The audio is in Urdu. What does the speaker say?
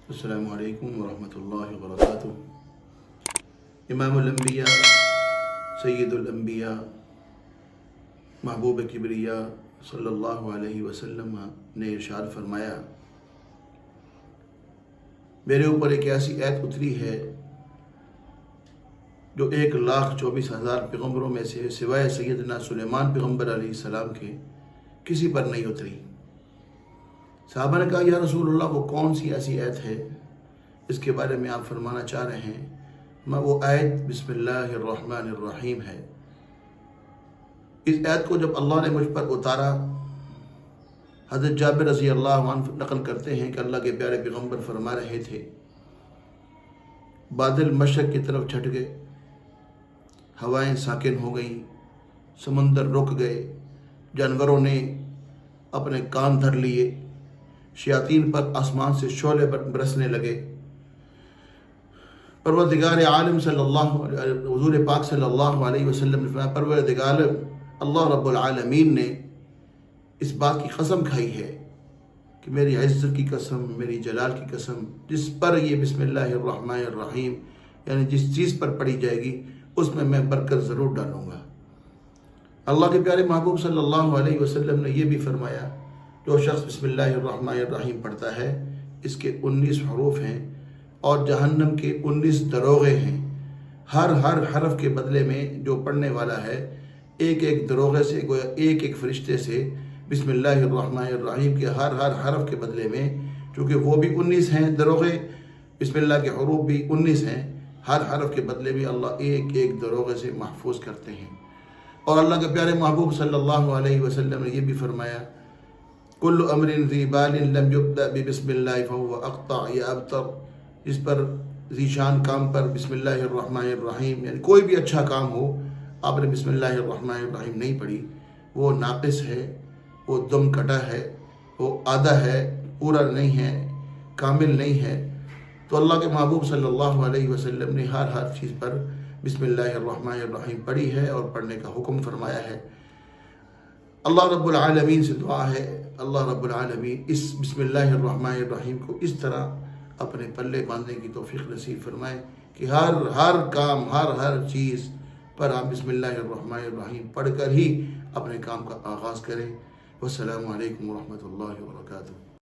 السلام علیکم ورحمۃ اللہ وبرکاتہ۔ امام الانبیاء، سید الانبیاء، محبوب کبریا صلی اللہ علیہ وسلم نے ارشاد فرمایا، میرے اوپر ایک ایسی آیت اتری ہے جو 1,24,000 پیغمبروں میں سے سوائے سیدنا سلیمان پیغمبر علیہ السلام کے کسی پر نہیں اتری۔ صحابہ نے کہا، یا رسول اللہ، وہ کون سی ایسی آیت ہے اس کے بارے میں آپ فرمانا چاہ رہے ہیں؟ وہ آیت بسم اللہ الرحمن الرحیم ہے۔ اس آیت کو جب اللہ نے مجھ پر اتارا، حضرت جابر رضی اللہ عنہ نقل کرتے ہیں کہ اللہ کے پیارے پیغمبر فرما رہے تھے، بادل مشرق کی طرف چھٹ گئے، ہوائیں ساکن ہو گئیں، سمندر رک گئے، جانوروں نے اپنے کان دھر لیے، شیاطین پر آسمان سے شعلے برسنے لگے۔ پروردگار عالم حضور پاک صلی اللہ علیہ وسلم نے فرمایا، پروردگار اللہ رب العالمین نے اس بات کی قسم کھائی ہے کہ میری عزت کی قسم، میری جلال کی قسم، جس پر یہ بسم اللہ الرحمن الرحیم یعنی جس چیز پر پڑھی جائے گی اس میں برکت ضرور ڈالوں گا۔ اللہ کے پیارے محبوب صلی اللہ علیہ وسلم نے یہ بھی فرمایا، جو شخص بسم اللہ الرحمن الرحیم پڑھتا ہے، اس کے 19 حروف ہیں اور جہنم کے 19 دروغے ہیں۔ ہر حرف کے بدلے میں جو پڑھنے والا ہے، ایک دروغے سے گویا ایک فرشتے سے بسم اللہ الرحمن الرحیم کے ہر حرف کے بدلے میں، چونکہ وہ بھی 19 ہیں دروغے، بسم اللہ کے حروف بھی 19 ہیں، ہر حرف کے بدلے بھی اللہ ایک دروغے سے محفوظ کرتے ہیں۔ اور اللہ کے پیارے محبوب صلی اللہ علیہ وسلم نے یہ بھی فرمایا، کل امر ذی بال لم یبدأ بسم اللہ فهو اقطع یا ابتر، جس پر ذیشان کام پر بسم اللہ الرحمن الرحیم یعنی کوئی بھی اچھا کام ہو، آپ نے بسم اللہ الرحمن الرحیم نہیں پڑھی، وہ ناقص ہے، وہ دم کٹا ہے، وہ آدھا ہے، پورا نہیں ہے، کامل نہیں ہے۔ تو اللہ کے محبوب صلی اللہ علیہ وسلم نے ہر چیز پر بسم اللہ الرحمن الرحیم پڑھی ہے اور پڑھنے کا حکم فرمایا ہے۔ اللہ رب العالمین سے دعا ہے، اللہ رب العالمین اس بسم اللہ الرحمن الرحیم کو اس طرح اپنے پلے باندھنے کی توفیق نصیب فرمائے کہ ہر کام، ہر چیز پر آپ بسم اللہ الرحمن الرحیم پڑھ کر ہی اپنے کام کا آغاز کریں۔ والسلام علیکم ورحمۃ اللہ وبرکاتہ۔